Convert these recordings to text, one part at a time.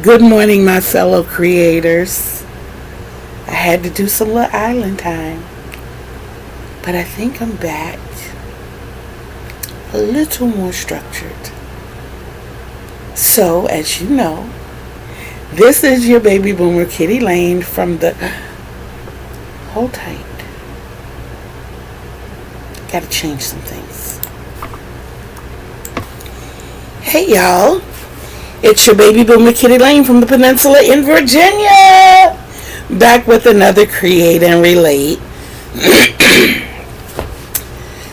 Good morning, my fellow creators. I had to do some little island time, but I think I'm back a little more structured. So, as you know, this is your baby boomer Kitty Lane from the... Hold tight. Gotta change some things. Hey, y'all. It's your baby boomer Kitty Lane from the Peninsula in Virginia. Back with another Create and Relate.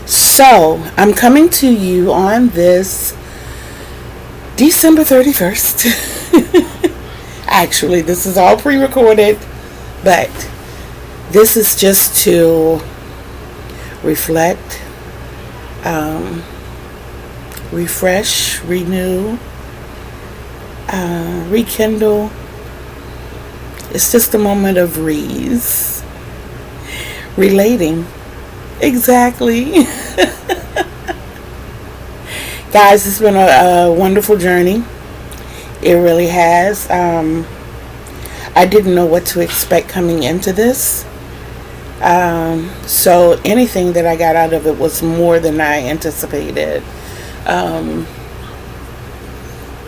So, I'm coming to you on this December 31st. Actually, this is all pre-recorded, but this is just to reflect, refresh, renew, rekindle. It's just a moment of relating. Exactly. Guys, it's been a wonderful journey. It really has. I didn't know what to expect coming into this. So anything that I got out of it was more than I anticipated.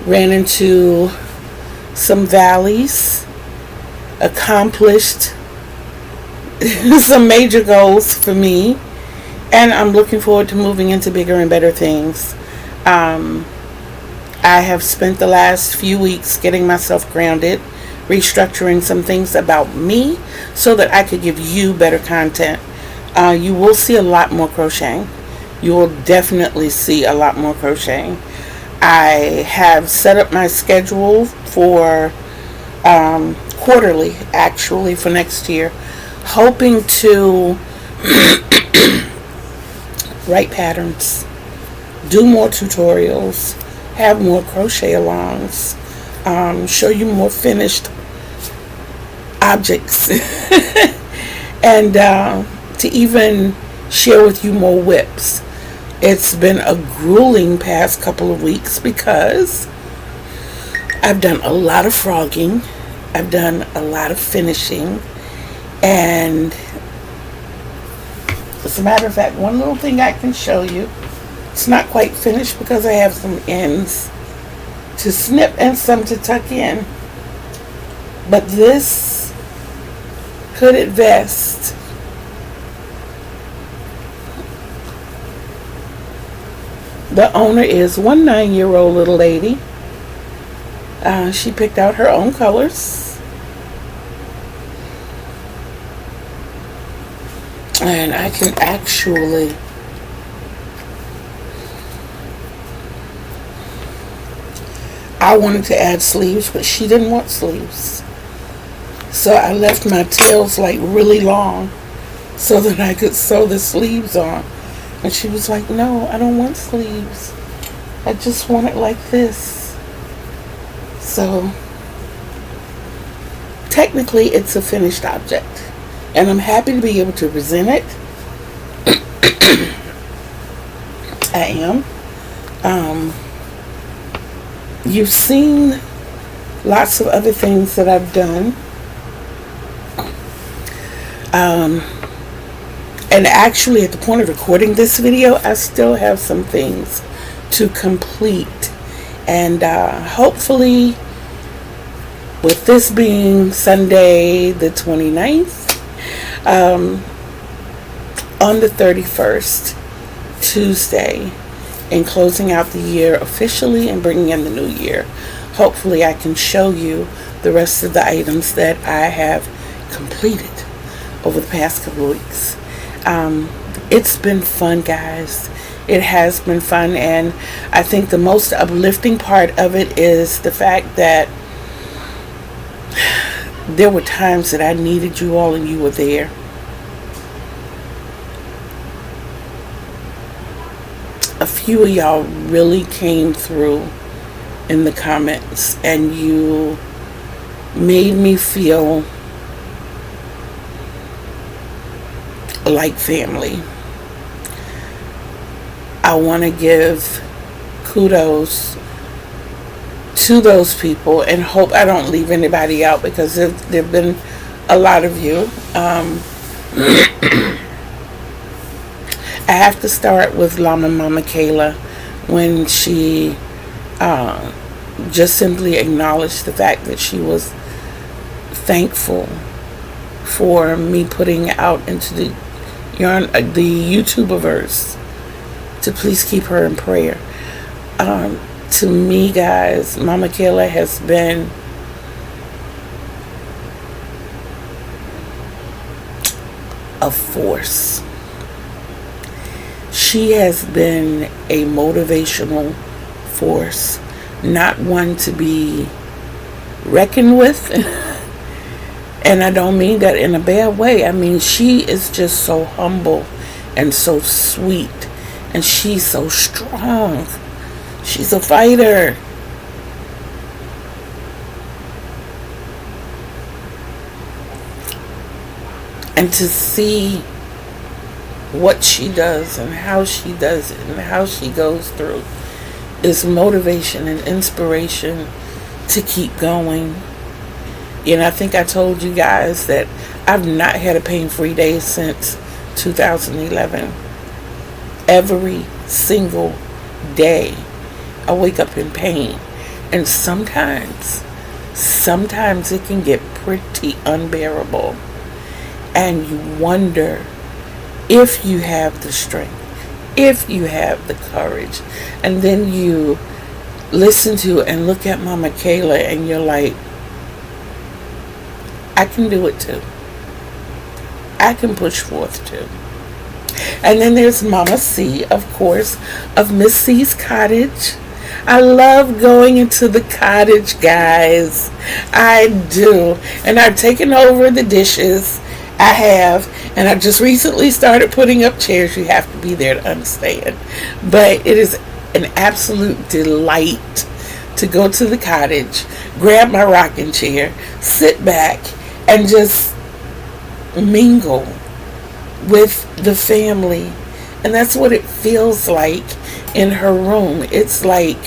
Ran into some valleys, accomplished some major goals for me, and I'm looking forward to moving into bigger and better things. I have spent the last few weeks getting myself grounded, restructuring some things about me so that I could give you better content. You will see a lot more crocheting. You will definitely see a lot more crocheting. I have set up my schedule for quarterly, actually, for next year, hoping to write patterns, do more tutorials, have more crochet alongs, show you more finished objects, and to even share with you more whips. It's been a grueling past couple of weeks because I've done a lot of frogging, I've done a lot of finishing, and as a matter of fact, one little thing I can show you, it's not quite finished because I have some ends to snip and some to tuck in, but this hooded vest, the owner is one 9-year-old little lady. She picked out her own colors, and I can actually I wanted to add sleeves, but she didn't want sleeves, so I left my tails like really long so that I could sew the sleeves on. And she was like, no, I don't want sleeves. I just want it like this. So, technically, it's a finished object. And I'm happy to be able to present it. I am. You've seen lots of other things that I've done. And actually, at the point of recording this video, I still have some things to complete. And hopefully, with this being Sunday the 29th, on the 31st, Tuesday, and closing out the year officially and bringing in the new year, hopefully I can show you the rest of the items that I have completed over the past couple of weeks. It's been fun, guys. It has been fun, and I think the most uplifting part of it is the fact that there were times that I needed you all and you were there. A few of y'all really came through in the comments, and you made me feel like family. I want to give kudos to those people, and hope I don't leave anybody out, because there have been a lot of you. I have to start with Mama Kayla, when she just simply acknowledged the fact that she was thankful for me putting out into the YouTuberverse to please keep her in prayer. To me, guys, Mama Kayla has been a force. She has been a motivational force, not one to be reckoned with. And I don't mean that in a bad way. I mean, she is just so humble and so sweet, and she's so strong. She's a fighter. And to see what she does and how she does it and how she goes through is motivation and inspiration to keep going. You know, I think I told you guys that I've not had a pain-free day since 2011. Every single day I wake up in pain, and sometimes it can get pretty unbearable, and you wonder if you have the strength, if you have the courage. And then you listen to and look at Mama Kayla, and you're like, I can do it too. I can push forth too. And then there's Mama C, of course, of Miss C's Cottage. I love going into the cottage, guys. I do. And I've taken over the dishes. I have. And I just recently started putting up chairs. You have to be there to understand. But it is an absolute delight to go to the cottage, grab my rocking chair, sit back, and just mingle with the family. And that's what it feels like in her room. It's like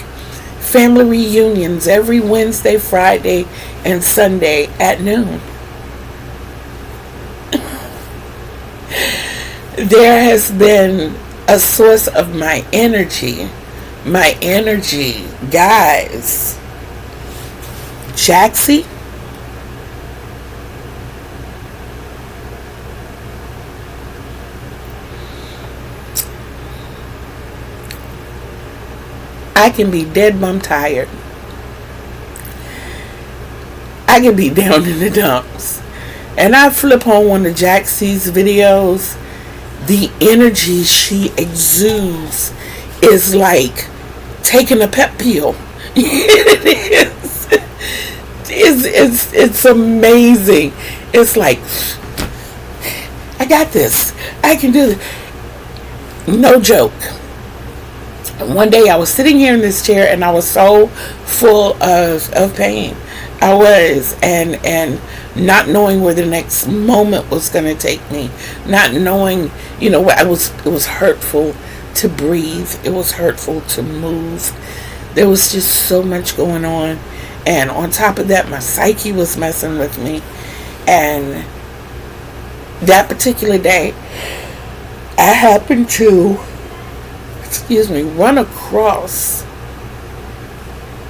family reunions every Wednesday, Friday, and Sunday at noon. There has been a source of my energy, guys. Jaxie, I can be dead bum tired. I can be down in the dumps, and I flip on one of Jaxie's videos. The energy she exudes is like taking a pep pill. It is. It's amazing. It's like, I got this. I can do it. No joke. One day I was sitting here in this chair, and I was so full of pain. I was, and not knowing where the next moment was going to take me, not knowing, it was hurtful to breathe. It was hurtful to move. There was just so much going on, and on top of that, my psyche was messing with me. And that particular day, I happened to run across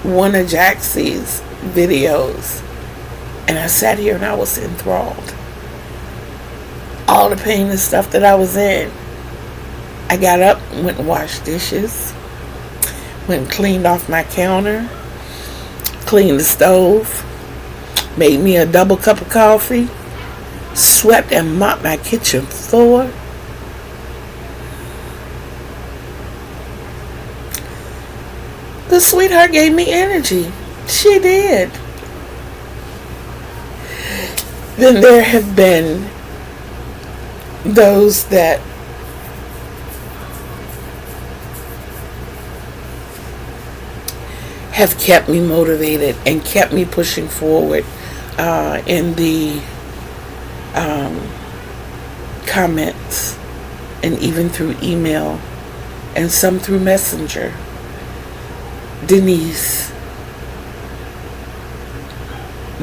one of Jaxie's videos, and I sat here and I was enthralled. All the pain and stuff that I was in. I got up, went and washed dishes, went and cleaned off my counter, cleaned the stove, made me a double cup of coffee, swept and mopped my kitchen floor. The sweetheart gave me energy. She did. Then there have been those that have kept me motivated and kept me pushing forward in the comments, and even through email, and some through Messenger. Denise,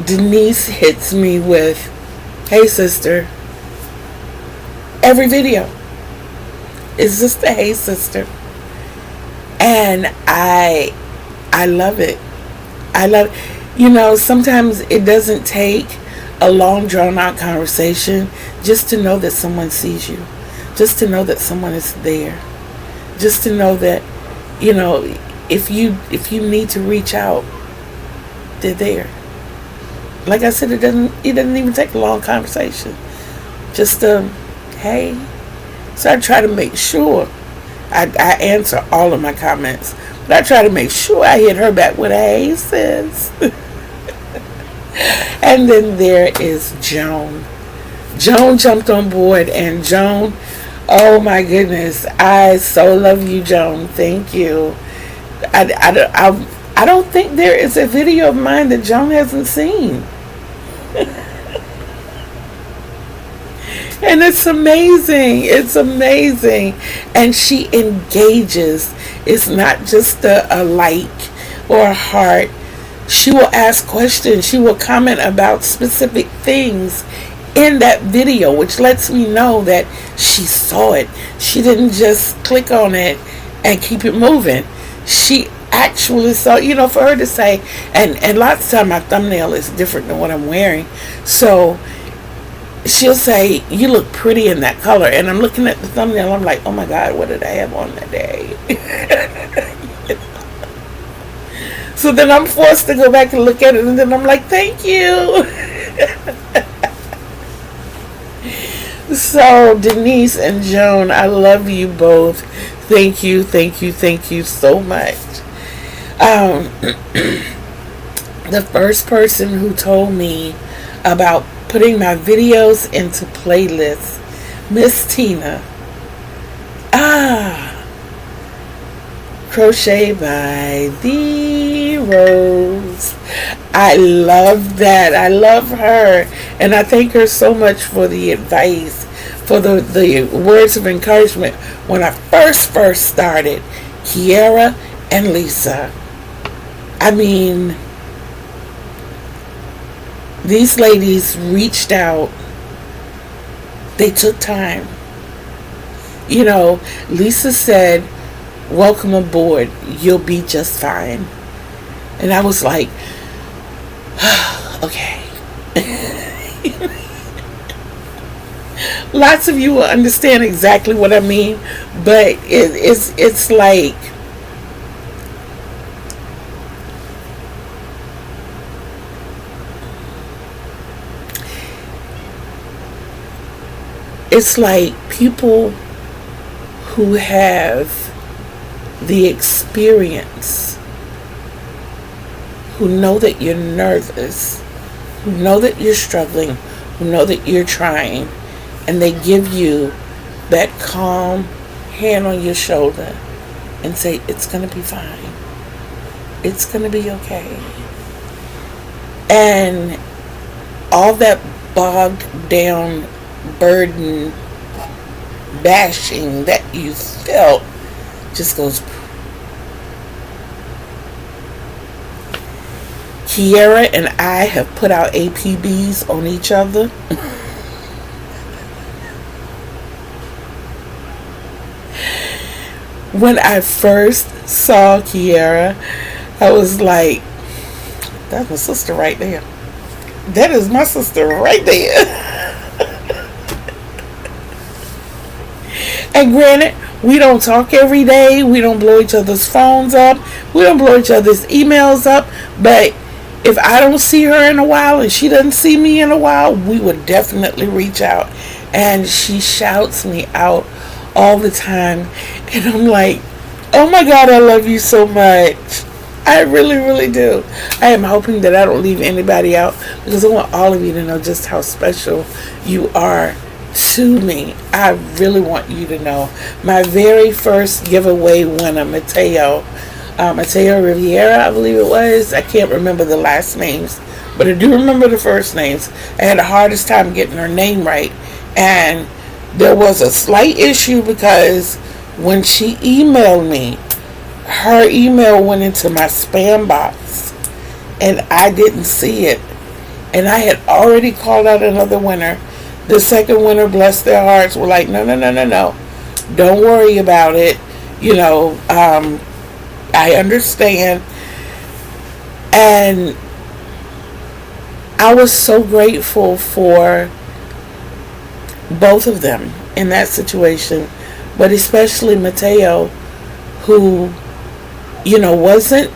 Denise hits me with, "Hey sister." Every video is just a "Hey sister." And I love it. I love it. You know, sometimes it doesn't take a long drawn out conversation just to know that someone sees you. Just to know that someone is there. Just to know that, you know, if you need to reach out, they're there. Like I said, it doesn't even take a long conversation. Just hey. So I try to make sure I answer all of my comments, but I try to make sure I hit her back with a "Hey sis." And then there is Joan. Joan jumped on board, and Joan, oh my goodness, I so love you, Joan. Thank you. I don't think there is a video of mine that Joan hasn't seen. And it's amazing. It's amazing. And she engages. It's not just a like or a heart. She will ask questions. She will comment about specific things in that video, which lets me know that she saw it. She didn't just click on it and keep it moving. She actually saw, you know, for her to say, and lots of time my thumbnail is different than what I'm wearing. So she'll say, "You look pretty in that color." And I'm looking at the thumbnail. I'm like, oh my God, what did I have on that day? So then I'm forced to go back and look at it. And then I'm like, thank you. So Denise and Joan, I love you both. Thank you, thank you, thank you so much. The first person who told me about putting my videos into playlists, Miss Tina. Crochet by the Rose. I love that. I love her. And I thank her so much for the advice, for the words of encouragement when I first started. Kiara and Lisa. I mean, these ladies reached out. They took time. You know, Lisa said, "Welcome aboard. You'll be just fine." And I was like, okay. Lots of you will understand exactly what I mean, but it's like, it's like people who have the experience, who know that you're nervous, who know that you're struggling, who know that you're trying, and they give you that calm hand on your shoulder and say, it's going to be fine. It's going to be okay. And all that bogged down burden, bashing that you felt just goes. Kiara and I have put our APBs on each other. When I first saw Kiara, I was like, that's my sister right there. That is my sister right there. And granted, we don't talk every day. We don't blow each other's phones up. We don't blow each other's emails up. But if I don't see her in a while and she doesn't see me in a while, we would definitely reach out. And she shouts me out all the time. And I'm like, oh my God, I love you so much. I really, really do. I am hoping that I don't leave anybody out, because I want all of you to know just how special you are to me. I really want you to know. My very first giveaway winner, Mateo Riviera, I believe it was. I can't remember the last names, but I do remember the first names. I had the hardest time getting her name right, and there was a slight issue because when she emailed me, her email went into my spam box and I didn't see it. And I had already called out another winner. The second winner, bless their hearts, were like, no, no, no, no, no. Don't worry about it. You know, I understand. And I was so grateful for both of them in that situation, but especially Mateo, who, you know, wasn't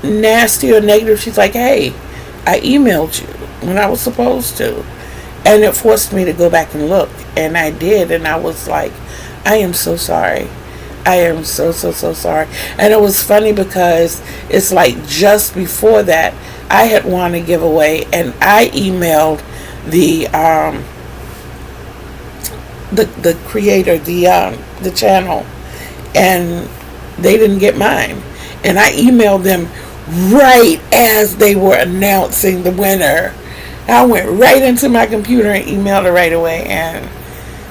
nasty or negative. She's like, hey, I emailed you when I was supposed to. And it forced me to go back and look. And I did. And I was like, I am so sorry. I am so, so, so sorry. And it was funny because it's like just before that, I had won a giveaway. And I emailed the creator, the channel. And they didn't get mine. And I emailed them right as they were announcing the winner. I went right into my computer and emailed her right away, and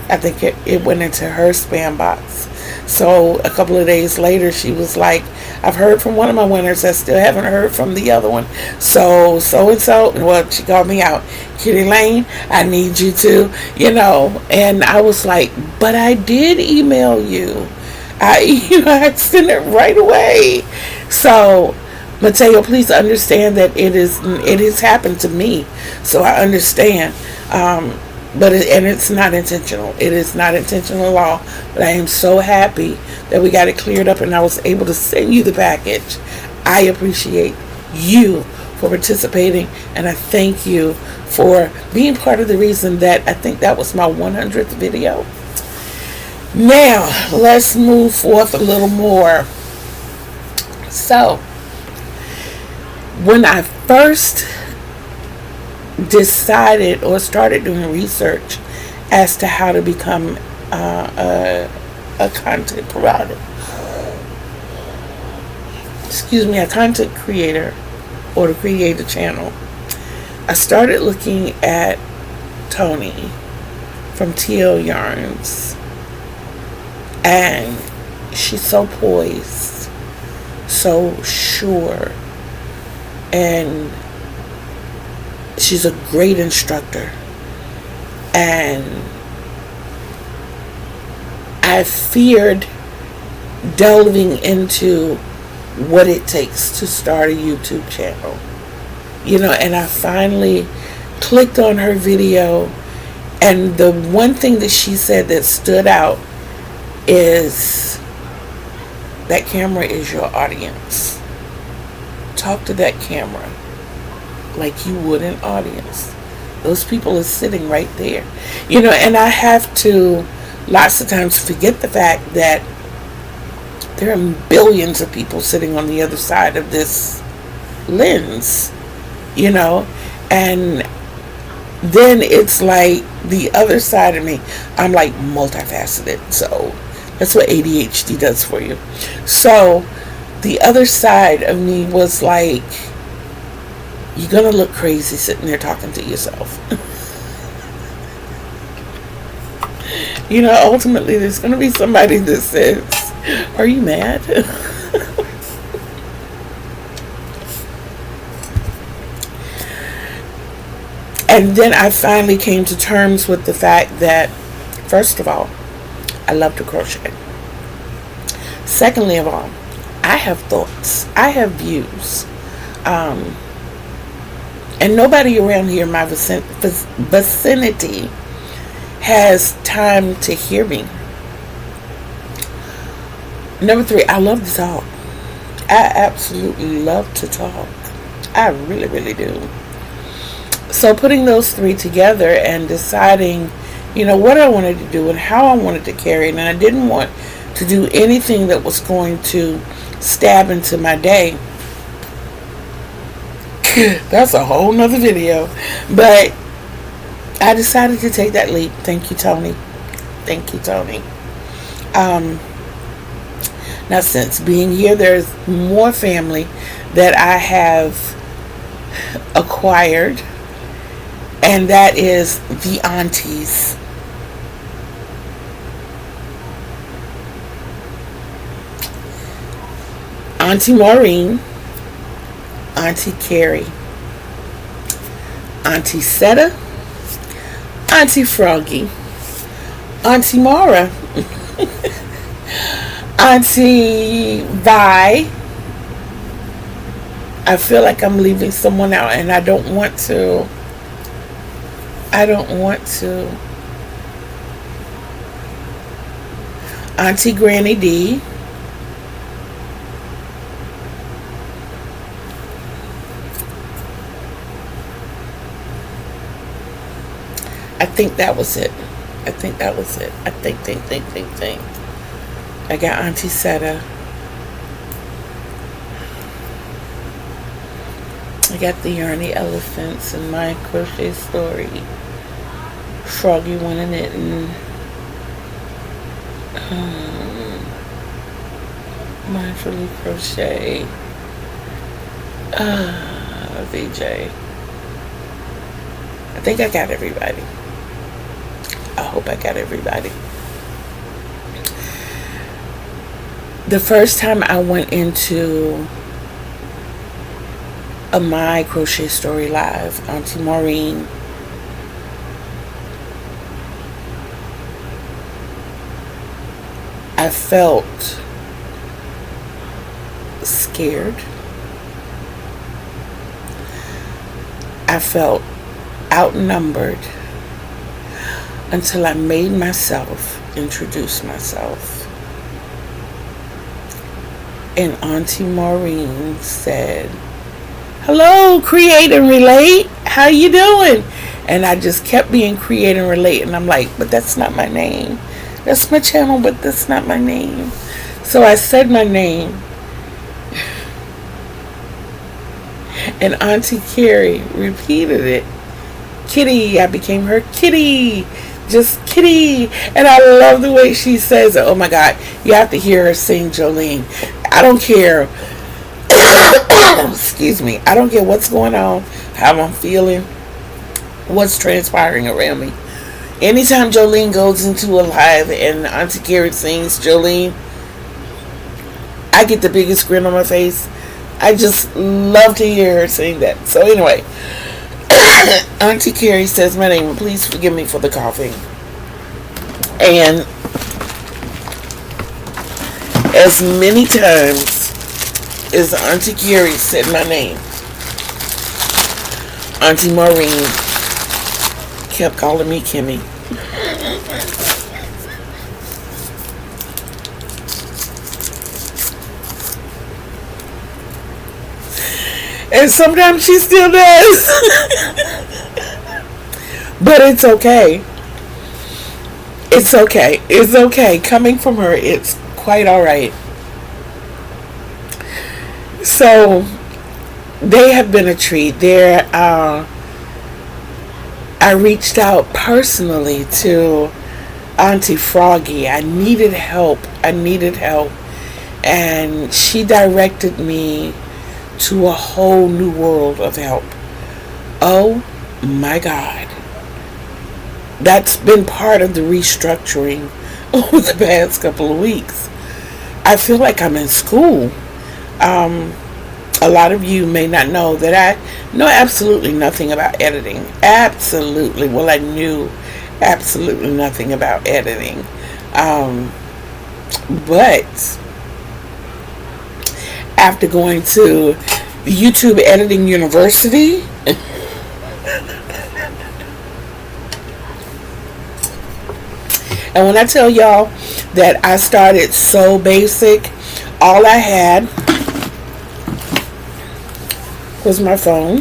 I think it went into her spam box. So a couple of days later, she was like, I've heard from one of my winners. I still haven't heard from the other one. So and so. Well, she called me out. Kitty Lane, I need you to, you know. And I was like, but I did email you. I sent it right away. So, Mateo, please understand that it has happened to me, so I understand. But it's not intentional. It is not intentional at all. But I am so happy that we got it cleared up, and I was able to send you the package. I appreciate you for participating, and I thank you for being part of the reason that I think that was my 100th video. Now, let's move forth a little more. So, when I first decided or started doing research as to how to become a content provider, a content creator, or to create a channel, I started looking at Tony from TL Yarns. And she's so poised, so sure, and she's a great instructor. And I feared delving into what it takes to start a YouTube channel, you know. And I finally clicked on her video, and the one thing that she said that stood out is that camera is your audience. Talk to that camera like you would an audience. Those people are sitting right there, you know. And I have to lots of times forget the fact that there are billions of people sitting on the other side of this lens, you know. And then it's like the other side of me, I'm like multifaceted. So that's what ADHD does for you. So the other side of me was like, you're going to look crazy sitting there talking to yourself. You know, ultimately there's going to be somebody that says, are you mad? And then I finally came to terms with the fact that, first of all, I love to crochet. Secondly of all, I have thoughts. I have views. And nobody around here in my vicinity has time to hear me. Number 3, I love to talk. I absolutely love to talk. I really, really do. So putting those 3 together and deciding, you know, what I wanted to do and how I wanted to carry it, and I didn't want to do anything that was going to stab into my day. That's a whole nother video. But I decided to take that leap. Thank you, Tony. Thank you, Tony. Now, since being here, there's more family that I have acquired, and that is the aunties. Auntie Maureen, Auntie Carrie, Auntie Seta, Auntie Froggy, Auntie Mara, Auntie Vi. I feel like I'm leaving someone out, and I don't want to. Auntie Granny D. I think that was it. I think. I got Auntie Seta. I got the Yarny Elephants and my crochet story. Froggy wanting it, and Mindfully Crochet. VJ. I think I got everybody. I hope I got everybody. The first time I went into a My Crochet Story Live, Auntie Maureen I felt scared. I felt outnumbered until I made myself introduce myself. And Auntie Maureen said, "Hello, Create and Relate. How you doing?" And I just kept being Create and Relate. And I'm like, but that's not my name. That's my channel, but that's not my name. So I said my name. And Auntie Carrie repeated it. Kitty. I became her Kitty. Just Kitty. And I love the way she says it. Oh my God. You have to hear her sing Jolene. I don't care. Excuse me. I don't care what's going on, how I'm feeling, what's transpiring around me. Anytime Jolene goes into a live and Auntie Carrie sings Jolene, I get the biggest grin on my face. I just love to hear her sing that. So anyway, Auntie Carrie says my name, and please forgive me for the coughing. And as many times as Auntie Carrie said my name, Auntie Maureen kept calling me Kimmy. And sometimes she still does. But it's okay. It's okay. It's okay. Coming from her, it's quite alright. So, they have been a treat. I reached out personally to Auntie Froggy. I needed help. And she directed me to a whole new world of help. Oh my God. That's been part of the restructuring over the past couple of weeks. I feel like I'm in school. A lot of you may not know that I know absolutely nothing about editing. Absolutely. Well, I knew absolutely nothing about editing. But after going to YouTube Editing University, and when I tell y'all that I started so basic, all I had was my phone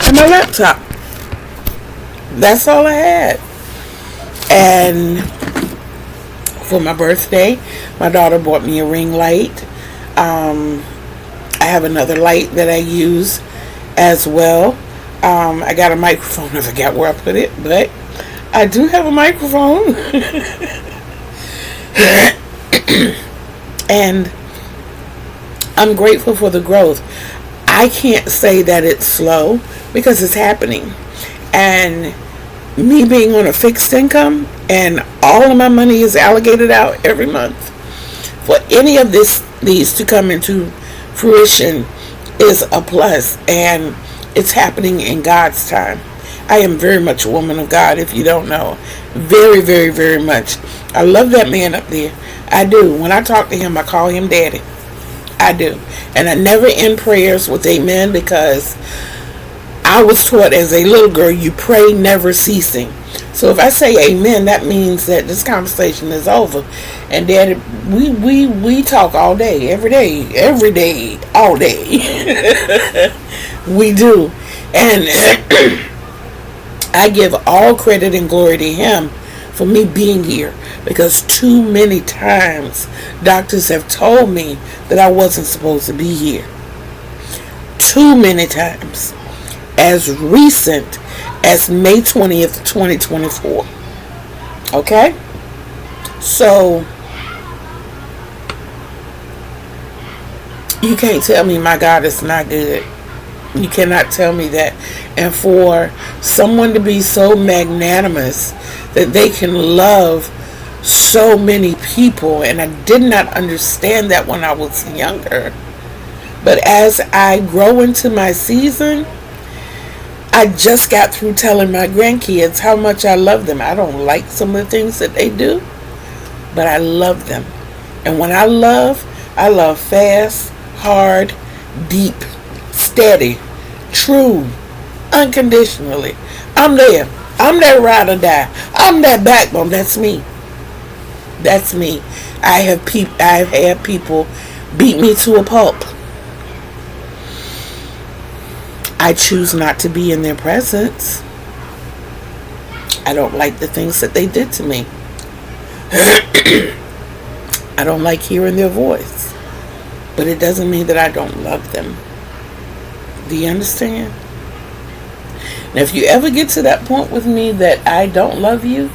and my laptop. That's all I had. And for my birthday, my daughter bought me a ring light. I have another light that I use as well. I got a microphone. I forgot where I put it, but I do have a microphone. And I'm grateful for the growth. I can't say that it's slow because it's happening. And me being on a fixed income and all of my money is allocated out every month, for any of these to come into fruition, is a plus, and it's happening in God's time. I am very much a woman of God, if you don't know. Very, very, very much. I love that man up there. I do. When I talk to him, I call him daddy. I do. And I never end prayers with amen, because I was taught as a little girl, you pray never ceasing. So if I say amen, that means that this conversation is over. And daddy, we talk all day, every day, all day. We do. And I give all credit and glory to him for me being here, because too many times doctors have told me that I wasn't supposed to be here. Too many times. As recent as May 20th, 2024. Okay? So, you can't tell me my God is not good. You cannot tell me that. And for someone to be so magnanimous that they can love so many people, and I did not understand that when I was younger. But as I grow into my season, I just got through telling my grandkids how much I love them. I don't like some of the things that they do, but I love them. And when I love fast, hard, deep, steady, true, unconditionally. I'm there. I'm that ride or die. I'm that backbone. That's me. That's me. I've had people beat me to a pulp. I choose not to be in their presence. I don't like the things that they did to me. I don't like hearing their voice. But it doesn't mean that I don't love them. Do you understand? Now, if you ever get to that point with me that I don't love you,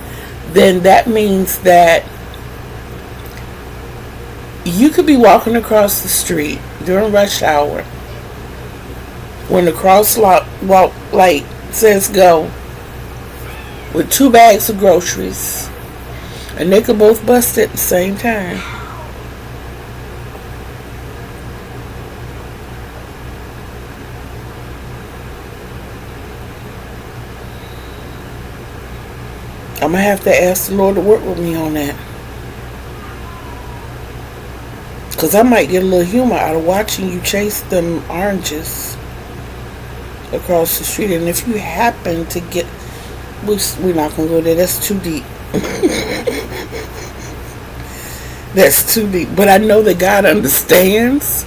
then that means that you could be walking across the street during rush hour when the crosswalk light says go, with 2 bags of groceries, and they could both bust at the same time. I'm going to have to ask the Lord to work with me on that. Because I might get a little humor out of watching you chase them oranges across the street. And if you happen to get... We're not going to go there. That's too deep. That's too deep. But I know that God understands.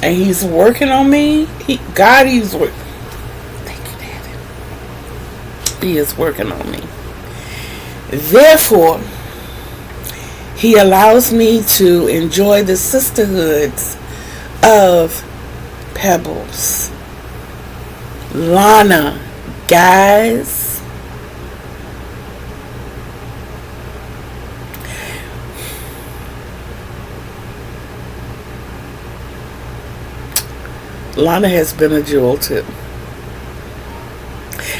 And he's working on me. He's working. Thank you, Daddy. He is working on me. Therefore, he allows me to enjoy the sisterhoods of Pebbles. Lana, guys. Lana has been a jewel too.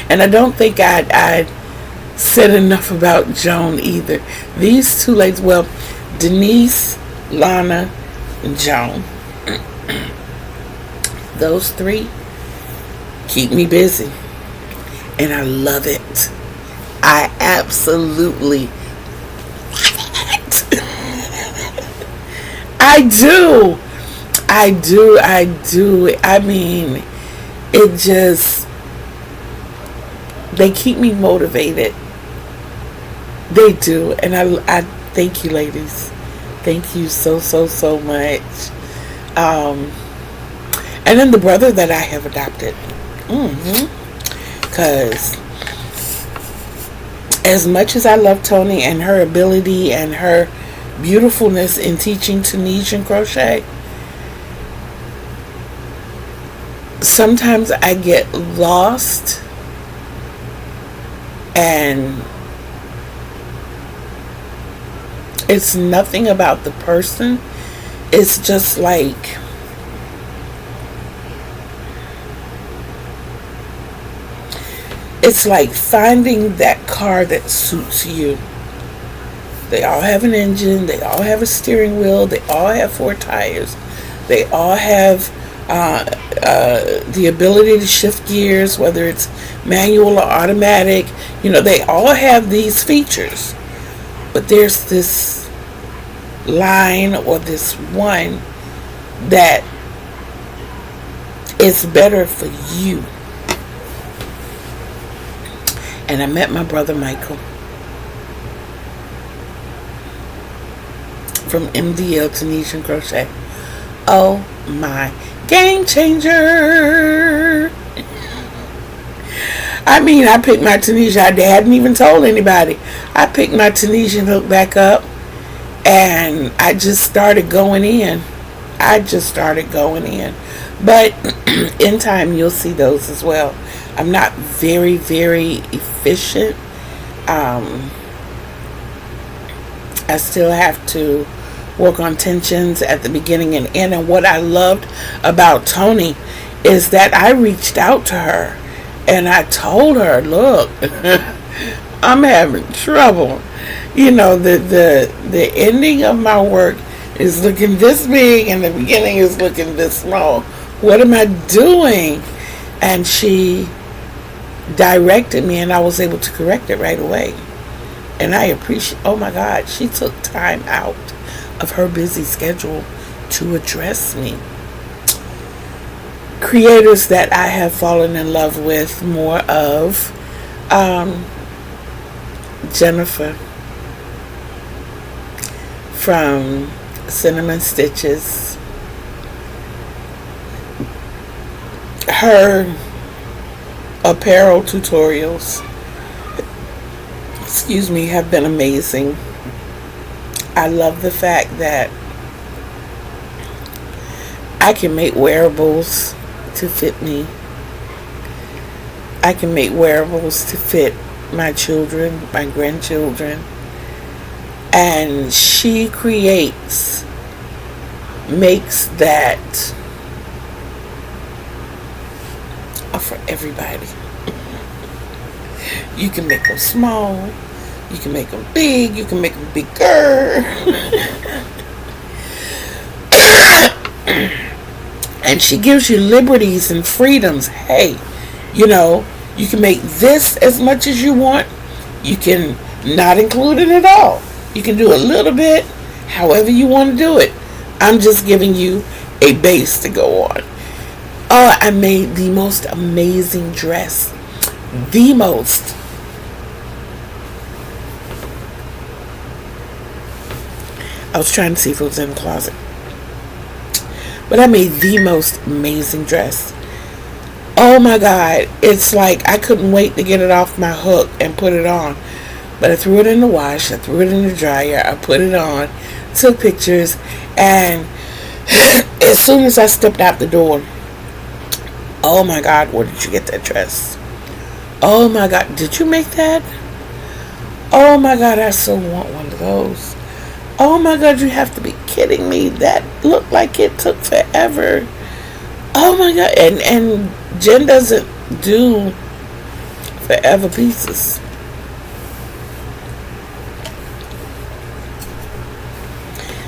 And I don't think I'd said enough about Joan either. These two ladies, well, Denise, Lana, and Joan. Those 3 keep me busy. And I love it. I absolutely love it. I do. I mean, it just, they keep me motivated. They do. And I thank you, ladies. Thank you so much. And then the brother that I have adopted. Because as much as I love Tony and her ability and her beautifulness in teaching Tunisian crochet, sometimes I get lost, and it's nothing about the person. It's just like, it's like finding that car that suits you. They all have an engine. They all have a steering wheel. They all have 4 tires. They all have the ability to shift gears, whether it's manual or automatic. You know, they all have these features, but there's this line or this one that is better for you. And I met my brother Michael from MDL Tunisian Crochet. Oh my, game changer. I mean, I picked my Tunisian, I hadn't even told anybody. I picked my Tunisian hook back up and I just started going in. But in time, you'll see those as well. I'm not very, very efficient. I still have to work on tensions at the beginning and end. And what I loved about Tony is that I reached out to her and I told her, look, I'm having trouble. You know, the ending of my work is looking this big and the beginning is looking this small. What am I doing? And she directed me and I was able to correct it right away. And I appreciate, oh my God, she took time out of her busy schedule to address me. Creators that I have fallen in love with more of, Jennifer from Cinnamon Stitches. Her apparel tutorials, have been amazing. I love the fact that I can make wearables to fit me. I can make wearables to fit my children, my grandchildren. And she makes that for everybody. You can make them small, you can make them big, you can make them bigger. And she gives you liberties and freedoms. Hey, you know, you can make this as much as you want. You can not include it at all. You can do a little bit, however you want to do it. I'm just giving you a base to go on. Oh, I made the most amazing dress. The most. I was trying to see if it was in the closet. But I made the most amazing dress. Oh my God. It's like I couldn't wait to get it off my hook and put it on. But I threw it in the wash. I threw it in the dryer. I put it on. Took pictures. And as soon as I stepped out the door, oh my God, where did you get that dress? Oh my God, did you make that? Oh my God, I so want one of those. Oh my God, you have to be kidding me. That looked like it took forever. Oh my God. And Jen doesn't do forever pieces.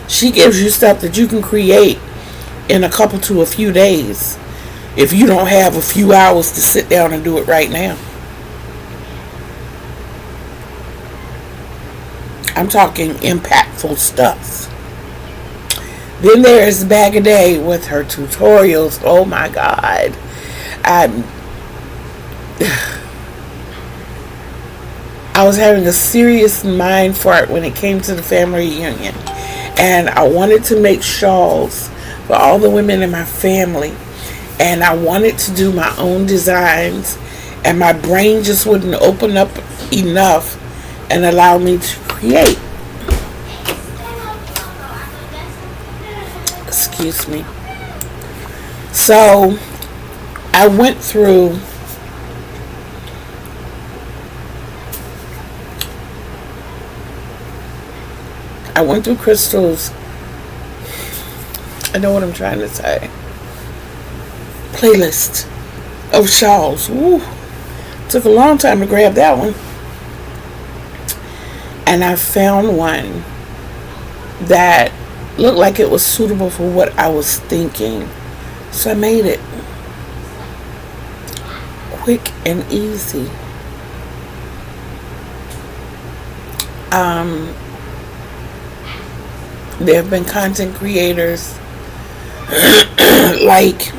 She gives you stuff that you can create in a couple to a few days if you don't have a few hours to sit down and do it right now. I'm talking impactful stuff. Then there's Bag a Day with her tutorials. Oh my God. I was having a serious mind fart when it came to the family reunion. And I wanted to make shawls for all the women in my family. And I wanted to do my own designs. And my brain just wouldn't open up enough and allow me to create. Excuse me. So I went through Crystal's, I know what I'm trying to say, playlist of shawls. Woo. Took a long time to grab that one. And I found one that looked like it was suitable for what I was thinking So I made it quick and easy. There have been content creators like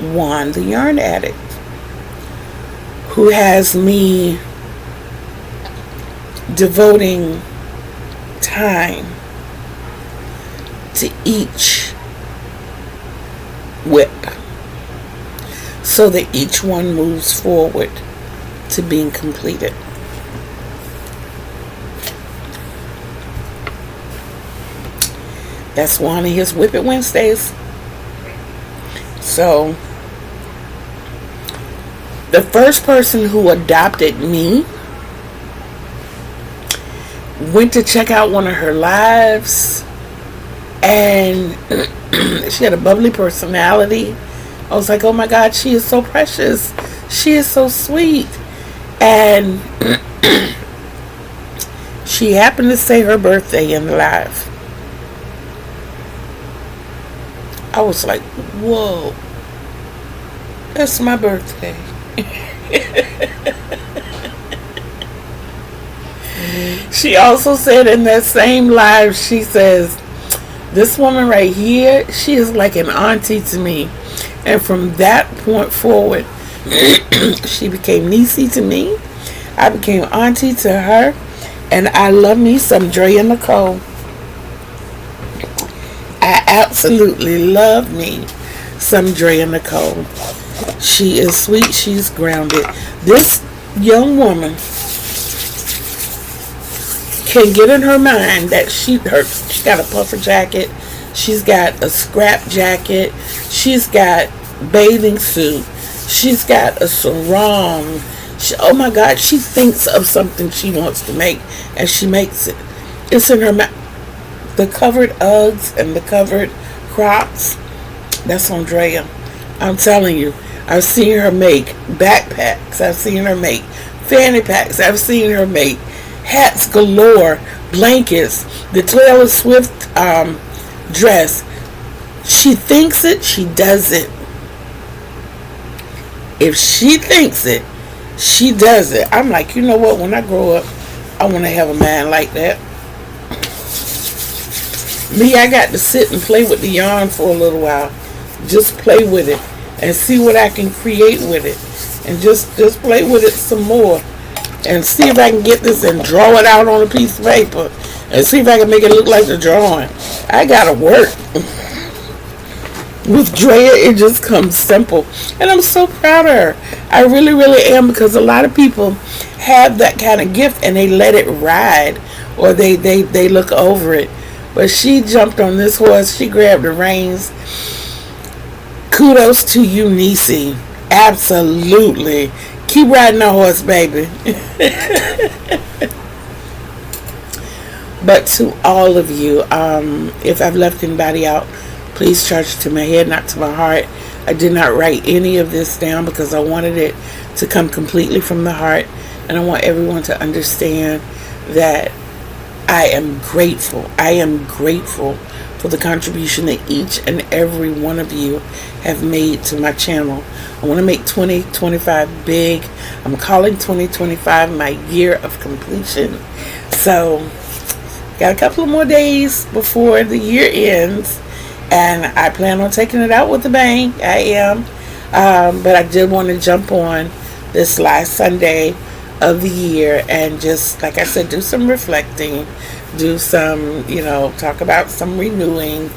Juan the Yarn Addict, who has me devoting time to each whip so that each one moves forward to being completed. That's one of his Whip It Wednesdays. So the first person who adopted me went to check out one of her lives, and she had a bubbly personality. I was like, oh my God, she is so precious. She is so sweet. And she happened to say her birthday in the live. I was like, whoa, that's my birthday. She also said in that same live, she says, this woman right here, she is like an auntie to me. And from that point forward, she became niecey to me. I became auntie to her. And I love me some DreaNicole. I absolutely love me some DreaNicole. She is sweet. She's grounded. This young woman can get in her mind that she got a puffer jacket, she's got a scrap jacket, she's got bathing suit, she's got a sarong. Oh my God, she thinks of something she wants to make and she makes it. It's in her mind. The covered Uggs and the covered Crocs, that's on Drea. I'm telling you, I've seen her make backpacks, I've seen her make fanny packs, I've seen her make hats galore, blankets, the Taylor Swift dress. She thinks it, she does it. If she thinks it, she does it. I'm like, you know what, when I grow up, I want to have a man like that. Me, I got to sit and play with the yarn for a little while. Just play with it and see what I can create with it. And just play with it some more. And see if I can get this and draw it out on a piece of paper. And see if I can make it look like the drawing. I gotta work. With Drea, it just comes simple. And I'm so proud of her. I really, really am, because a lot of people have that kind of gift and they let it ride. Or they look over it. But she jumped on this horse. She grabbed the reins. Kudos to you, Niecy. Absolutely. Keep riding the horse, baby. But to all of you, if I've left anybody out, please charge it to my head, not to my heart. I did not write any of this down because I wanted it to come completely from the heart. And I want everyone to understand that I am grateful. I am grateful for the contribution that each and every one of you have made to my channel. I want to make 2025 big. I'm calling 2025 my year of completion. So, got a couple of more days before the year ends. And I plan on taking it out with a bang. I am. But I did want to jump on this last Sunday of the year and just, like I said, do some reflecting, do some, talk about some renewing.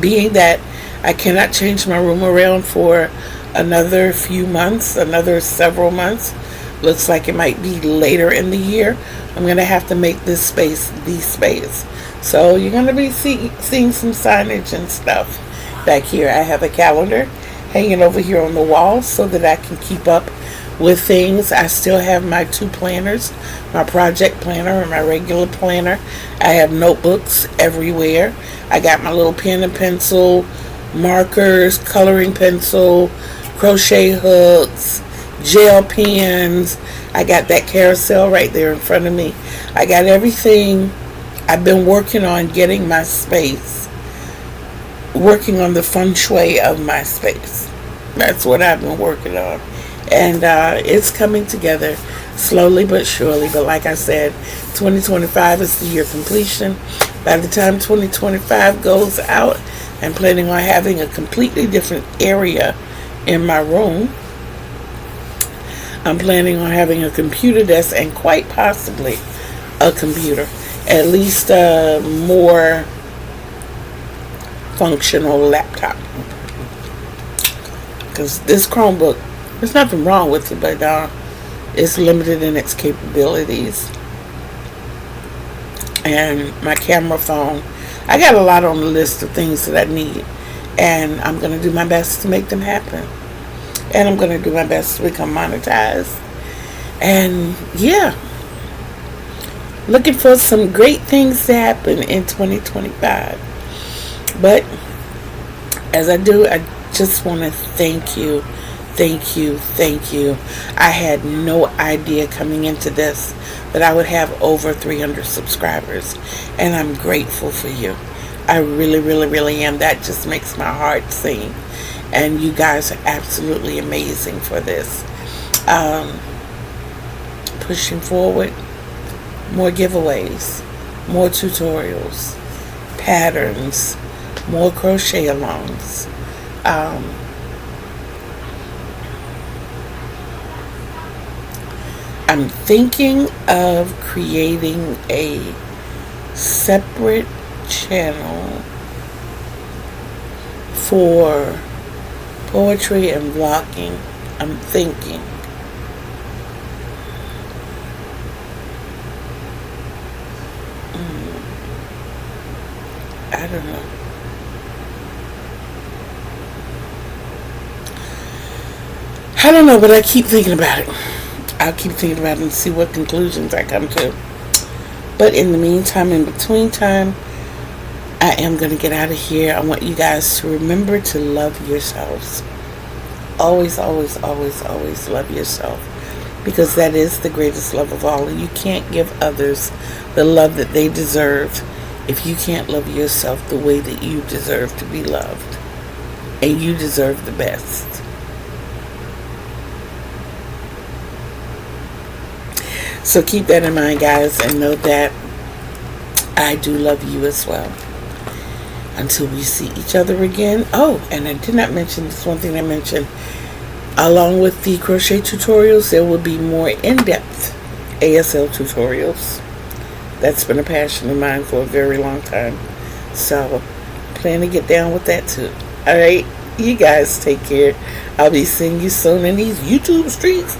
Being that I cannot change my room around for another few months, another several months. Looks like it might be later in the year. I'm going to have to make this space the space. So you're going to be seeing some signage and stuff back here. I have a calendar hanging over here on the wall so that I can keep up with things. I still have my two planners, my project planner and my regular planner. I have notebooks everywhere. I got my little pen and pencil, markers, coloring pencil, crochet hooks, gel pens. I got that carousel right there in front of me. I got everything. I've been working on getting my space working on the feng shui of my space. That's what I've been working on. And it's coming together slowly but surely. But like I said, 2025 is the year of completion. By the time 2025 goes out, I'm planning on having a completely different area in my room. I'm planning on having a computer desk and quite possibly a computer. At least a more functional laptop. Because this Chromebook, there's nothing wrong with it, but it's limited in its capabilities. And my camera phone, I got a lot on the list of things that I need. And I'm going to do my best to make them happen. And I'm going to do my best to become monetized. And yeah, looking for some great things to happen in 2025. But as I do, I just want to thank you. I had no idea coming into this that I would have over 300 subscribers. And I'm grateful for you. I really am. That just makes my heart sing. And you guys are absolutely amazing for this. Pushing forward, more giveaways, more tutorials, patterns, more crochet alongs. I'm thinking of creating a separate channel for poetry and vlogging. I'm thinking. I don't know. I don't know, but I keep thinking about it. I'll keep thinking about it and see what conclusions I come to. But in the meantime, in between time, I am going to get out of here. I want you guys to remember to love yourselves. Always love yourself. Because that is the greatest love of all. And you can't give others the love that they deserve if you can't love yourself the way that you deserve to be loved. And you deserve the best. So keep that in mind, guys, and know that I do love you as well. Until we see each other again. Oh, and I did not mention this one thing I mentioned. Along with the crochet tutorials, there will be more in-depth ASL tutorials. That's been a passion of mine for a very long time. So, plan to get down with that too. Alright, you guys take care. I'll be seeing you soon in these YouTube streets.